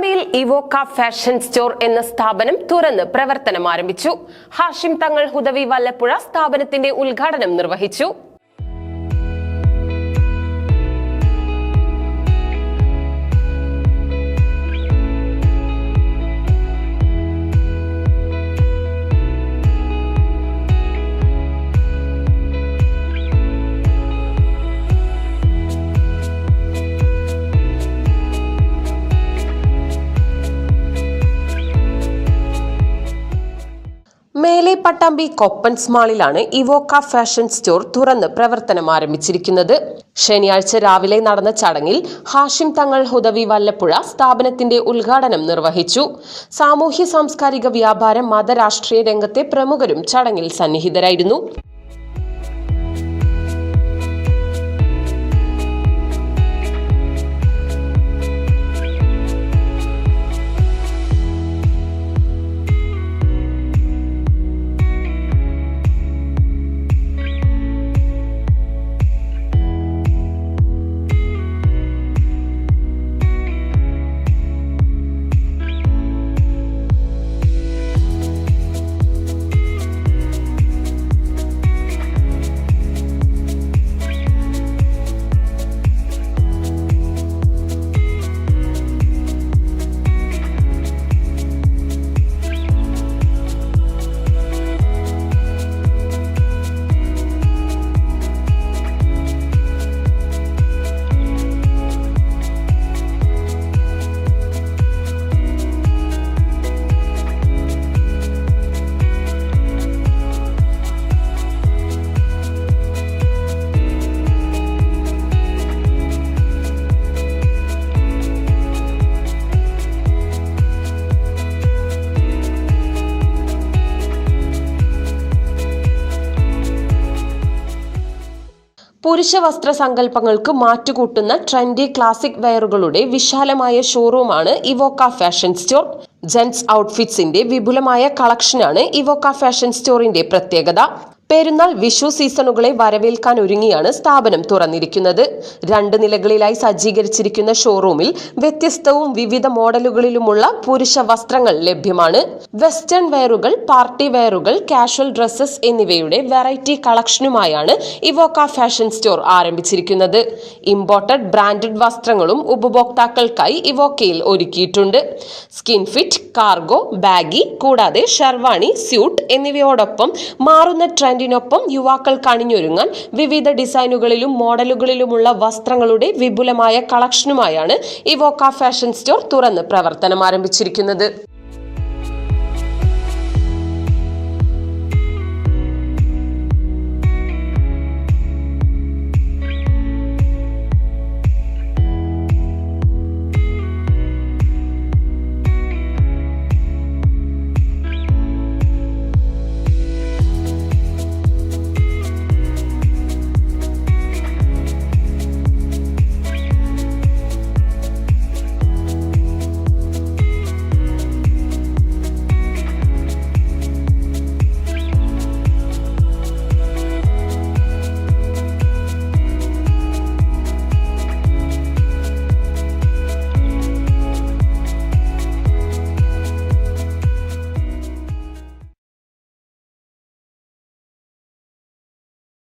പട്ടാമ്പിയിൽ ഇവോക്ക fashion store എന്ന സ്ഥാപനം തുറന്ന് പ്രവർത്തനം ആരംഭിച്ചു. ഹാഷിം തങ്ങൾ ഹുദവി വല്ലപ്പുഴ സ്ഥാപനത്തിന്റെ ഉദ്ഘാടനം നിർവഹിച്ചു. മേലെ പട്ടാമ്പി കൊപ്പൻസ് മാളിലാണ് ഇവോക്ക ഫാഷൻ സ്റ്റോർ തുറന്ന് പ്രവർത്തനം ആരംഭിച്ചിരിക്കുന്നത്. ശനിയാഴ്ച രാവിലെ നടന്ന ചടങ്ങിൽ ഹാഷിം തങ്ങൾ ഹുദവി വല്ലപ്പുഴ സ്ഥാപനത്തിന്റെ ഉദ്ഘാടനം നിർവഹിച്ചു. സാമൂഹ്യ സാംസ്കാരിക വ്യാപാര മതരാഷ്ട്രീയ രംഗത്തെ പ്രമുഖരും ചടങ്ങിൽ സന്നിഹിതരായിരുന്നു. പുരുഷ വസ്ത്ര സങ്കല്പങ്ങൾക്ക് മാറ്റുകൂട്ടുന്ന ട്രെൻഡി ക്ലാസിക് വെയറുകളുടെ വിശാലമായ ഷോറൂമാണ് ഇവോക്ക ഫാഷൻ സ്റ്റോർ. ജെന്റ്സ് ഔട്ട്ഫിറ്റ്സിന്റെ വിപുലമായ കളക്ഷനാണ് ഇവോക്ക ഫാഷൻ സ്റ്റോറിന്റെ പ്രത്യേകത. പെരുന്നാൾ വിഷു സീസണുകളെ വരവേൽക്കാൻ ഒരുങ്ങിയാണ് സ്ഥാപനം തുറന്നിരിക്കുന്നത്. 2 നിലകളിലായി സജ്ജീകരിച്ചിരിക്കുന്ന ഷോറൂമിൽ വ്യത്യസ്തവും വിവിധ മോഡലുകളിലുമുള്ള പുരുഷ വസ്ത്രങ്ങൾ ലഭ്യമാണ്. വെസ്റ്റേൺ വെയറുകൾ, പാർട്ടി വെയറുകൾ, കാഷ്വൽ ഡ്രസ്സസ് എന്നിവയുടെ വെറൈറ്റി കളക്ഷനുമായാണ് ഇവോക്ക ഫാഷൻ സ്റ്റോർ ആരംഭിച്ചിരിക്കുന്നത്. ഇമ്പോർട്ടഡ് ബ്രാൻഡഡ് വസ്ത്രങ്ങളും ഉപഭോക്താക്കൾക്കായി ഇവോക്കയിൽ ഒരുക്കിയിട്ടുണ്ട്. സ്കിൻ ഫിറ്റ്, കാർഗോ, ബാഗി കൂടാതെ ഷെർവാണി, സ്യൂട്ട് എന്നിവയോടൊപ്പം മാറുന്ന ട്രെൻഡിനൊപ്പം യുവാക്കൾക്ക് അണിഞ്ഞൊരുങ്ങാൻ വിവിധ ഡിസൈനുകളിലും മോഡലുകളിലുമുള്ള വസ്ത്രങ്ങളുടെ വിപുലമായ കളക്ഷനുമായാണ് ഇവോക്ക ഫാഷൻ സ്റ്റോർ തുറന്ന് പ്രവർത്തനം ആരംഭിച്ചിരിക്കുന്നത്.